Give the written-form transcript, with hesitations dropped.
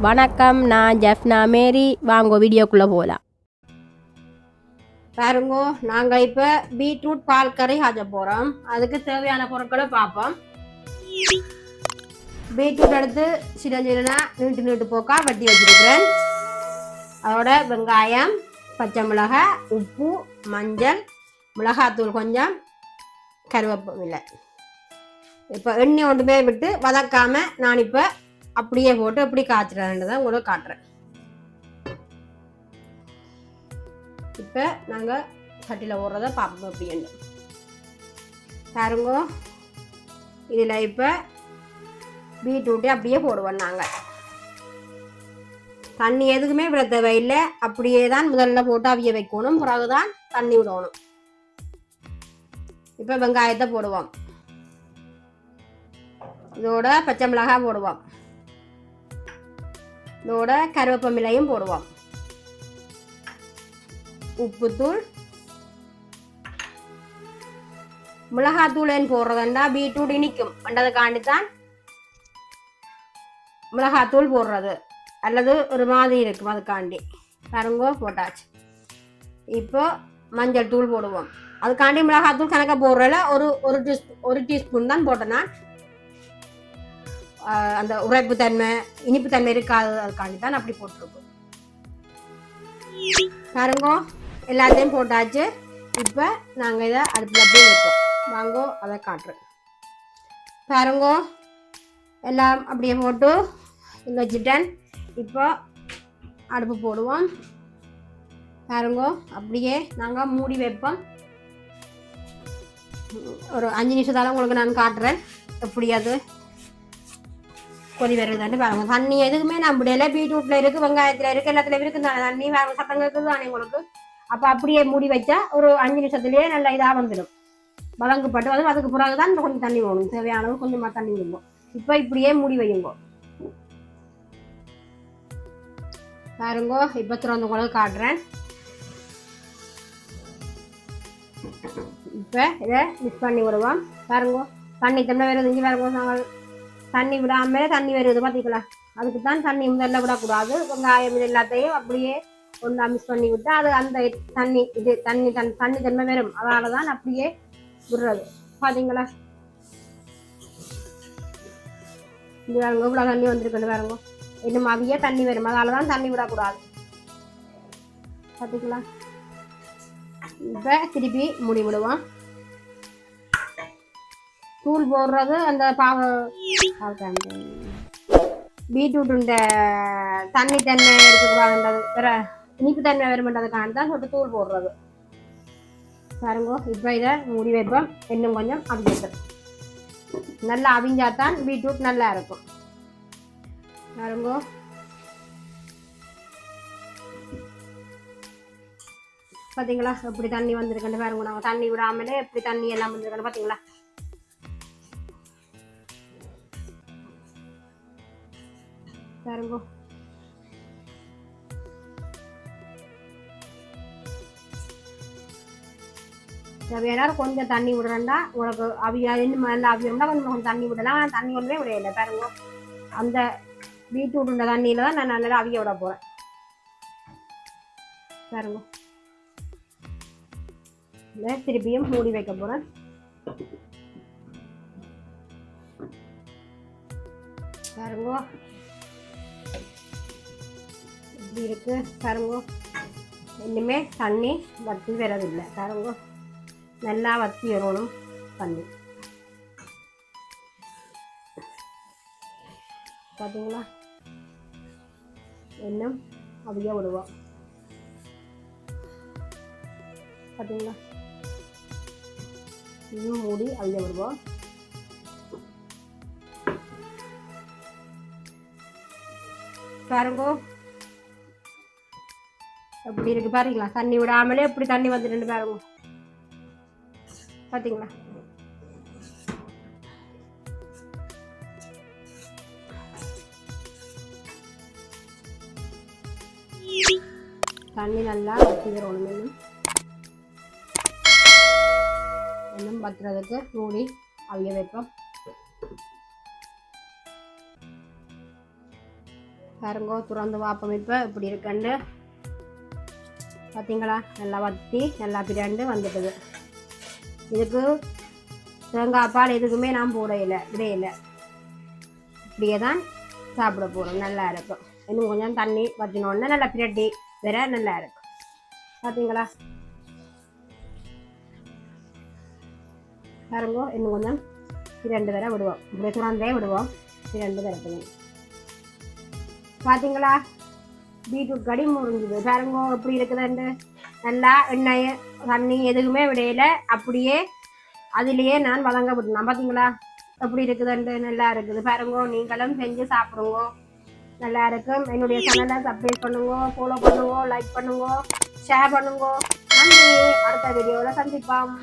வணக்கம், நான் ஜெஃப்னா மேரி. வாங்க வீடியோக்குள்ளே போகலாம். பாருங்க, நாங்கள் இப்போ பீட்ரூட் பால் கறி காய்ச்ச போகிறோம். அதுக்கு தேவையான பொருட்களை பார்ப்போம். பீட்ரூட் எடுத்து சின்ன நீட்டு போக்கா வெட்டி வச்சிருக்கிறேன். அதோட வெங்காயம், பச்சை மிளகாய், உப்பு, மஞ்சள், மிளகாத்தூள் கொஞ்சம், கருவேப்பிலை. இப்போ எண்ணெய் ஒன்றுமே விட்டு வதக்காமல் நான் இப்போ அப்படியே போட்டு எப்படி காய்ச்சிறேன்றதை உங்களுக்கு காட்டுறேன். இப்போ நாங்கள் சட்டியில் ஓடுறத பார்ப்போம் அப்படின்னு பாருங்க. இதில் இப்போ பீட்ரூட்டை அப்படியே போடுவோம். நாங்கள் தண்ணி எதுக்குமே விட தேவையில்லை. அப்படியே தான் முதல்ல போட்டு அவிய வைக்கணும், பிறகுதான் தண்ணி விடணும். இப்போ வெங்காயத்தை போடுவோம். இதோட பச்சை மிளகாய் போடுவோம். இதோட கருவேப்பிலையும் போடுவோம். உப்புத்தூள், மிளகாத்தூள் போடுறதுண்டா பீட்ரூட் இனிக்கும் என்றதுக்காண்டித்தான் மிளகாத்தூள் போடுறது, அல்லது ஒரு மாதிரி இருக்கும் அதுக்காண்டி. பாருங்கோ போட்டாச்சு. இப்போ மஞ்சள் தூள் போடுவோம். அதுக்காண்டி மிளகாத்தூள் கணக்க போடுறதுல ஒரு டீஸ்பூன் தான் போட்டேன்னா அந்த உரைப்பு தன்மை இனிப்பு தன்மை இருக்காது, அதுக்காண்டி தான் அப்படி போட்டிருக்கோம். பாருங்கோ எல்லாத்தையும் போட்டாச்சு. இப்போ நாங்கள் இதை அடுப்பில் அப்படியே வைப்போம். வாங்கோ அதை காட்டுறேன். பாருங்கோ எல்லாம் அப்படியே போட்டு வச்சுட்டேன். இப்போ அடுப்பு போடுவோம். பாருங்கோ அப்படியே நாங்கள் மூடி வைப்போம். ஒரு 5 நிமிஷத்தால் உங்களுக்கு நான் காட்டுறேன் எப்படி அது கொதி வருதுன்னு. பாருங்க, தண்ணி எதுக்குமே நம்முடைய பீட்ரூட்டில் இருக்குது, வெங்காயத்தில் இருக்குது, எல்லாத்துலேயும் இருக்குது தானே தண்ணி. வேறு சத்தம் இருக்குது தானே உங்களுக்கு. அப்போ அப்படியே மூடி வச்சா ஒரு 5 நிமிஷத்துலேயே நல்லா இதாக வந்துடும், வதங்கப்பட்டு. அதுக்கு பிறகு தான் கொஞ்சம் தண்ணி வேணும், தேவையான அளவு கொஞ்சமாக தண்ணி விடுங்க. இப்போ இப்படியே மூடி வையுங்க. பாருங்கோ இப்போ திறந்து கூட காட்டுறேன். இப்போ இதை மிக்ஸ் பண்ணி விடுவோம். பாருங்கோ தண்ணி தண்ணி வருது. இங்கே பாருங்க, நாங்கள் தண்ணி விடாமலே தண்ணி வருது பார்த்திக்கலாம். அதுக்கு தான் தண்ணி முதல்ல விடக்கூடாது. வெங்காயம் இது எல்லாத்தையும் அப்படியே ஒன்றா மிக்ஸ் பண்ணி விட்டு அது அந்த தண்ணி இது தண்ணி தன்மை வரும். அதனால தான் அப்படியே விடுறது பார்த்தீங்களா. இது பாருங்க இவ்வளோ தண்ணி வந்துருக்குன்னு பாருங்க. இன்னும் அவிய தண்ணி வரும், அதனால தான் தண்ணி விடக்கூடாது பார்த்திங்களா. இப்போ திருப்பி மூடி விடுவோம். தூள் போடுறது அந்த பீட்ரூட்டுண்ட தண்ணி தன்மை இருக்கக்கூடாதுன்றது, வேற இனிப்பு தன்மை வருமென்றதுக்கான தான் சொல்லிட்டு தூள் போடுறது. பாருங்கோ இப்போ இதை மூடி வைப்போம். இன்னும் கொஞ்சம் அவிஞ்சிட்டு நல்லா அவிஞ்சாதான் பீட்ரூட் நல்லா இருக்கும். பாருங்கோ பார்த்தீங்களா எப்படி தண்ணி வந்திருக்குன்னு. பாருங்க நாங்கள் தண்ணி விடாமலே எப்படி தண்ணி எல்லாம் வந்திருக்குன்னு பார்த்தீங்களா. பாருங்கோ தேவையான கொஞ்சம் தண்ணி விடுறேன்டா உங்களுக்கு அவியா இன்னும் நல்லா அவியம்னா கொஞ்சம் தண்ணி விடலாம். ஆனால் தண்ணி ஒன்றுமே விடையில்லை. பாருங்க அந்த பீட்ரூட்டுண்ட தண்ணியில் தான் நான் நல்லா அவிய விட போகிறேன். பாருங்க இதை திருப்பியும் மூடி வைக்க போகிறேன். பாருங்க இப்படி இருக்கு. பாருங்க இன்னுமே தண்ணி வற்றி வரதில்லை. பாருங்க நல்லா வற்றி வரணும் தண்ணி. பார்த்தீங்களா. இன்னும் அவிய விடுவோம். பார்த்தீங்களா. இன்னும் மூடி அவிய விடுவோம். பாருங்கோ எப்படி இருக்கு பாருங்களா. தண்ணி விடாமலே எப்படி தண்ணி வந்துட்டு பாருங்க. பார்த்தீங்களா. தண்ணி நல்லா வச்சுக்கிறோம். இன்னும் பத்துறதுக்கு மூடி அவிய வைப்போம். பாருங்க திறந்து பார்ப்போம் இப்போ இப்படி இருக்குண்டு பார்த்தீங்களா நல்லா வத்தி நல்லா பிரண்டு வந்துடுது இதுக்கு தேங்காய் பால் எதுக்குமே நான் போடையில விடையில இப்படியே தான் சாப்பிட போகிறோம் நல்லா இருக்கும் இன்னும் கொஞ்சம் தண்ணி வற்றினோடனே நல்லா பிரட்டி வேற நல்லா இருக்கும் பார்த்தீங்களா பாருங்க இன்னும் கொஞ்சம் 2 தடவை விடுவோம் இப்படியே துறந்தே விடுவோம் 2 தடவை பார்த்தீங்களா பீட்ரூட் கடி முறிஞ்சுது பாருங்க எப்படி இருக்குதுண்டு நல்லா எண்ணெய் தண்ணி எதுக்குமே விடையில அப்படியே அதுலேயே நான் வதங்க விட்டுனேன் பார்த்தீங்களா எப்படி இருக்குதுண்டு நல்லா இருக்குது பாருங்க நீங்களும் செஞ்சு சாப்பிடுங்க நல்லா இருக்கும் என்னுடைய சேனலை சப்ஸ்கிரைப் பண்ணுங்க ஃபாலோ பண்ணுங்க லைக் பண்ணுங்க ஷேர் பண்ணுங்க நன்றி அடுத்த வீடியோவில் சந்திப்போம்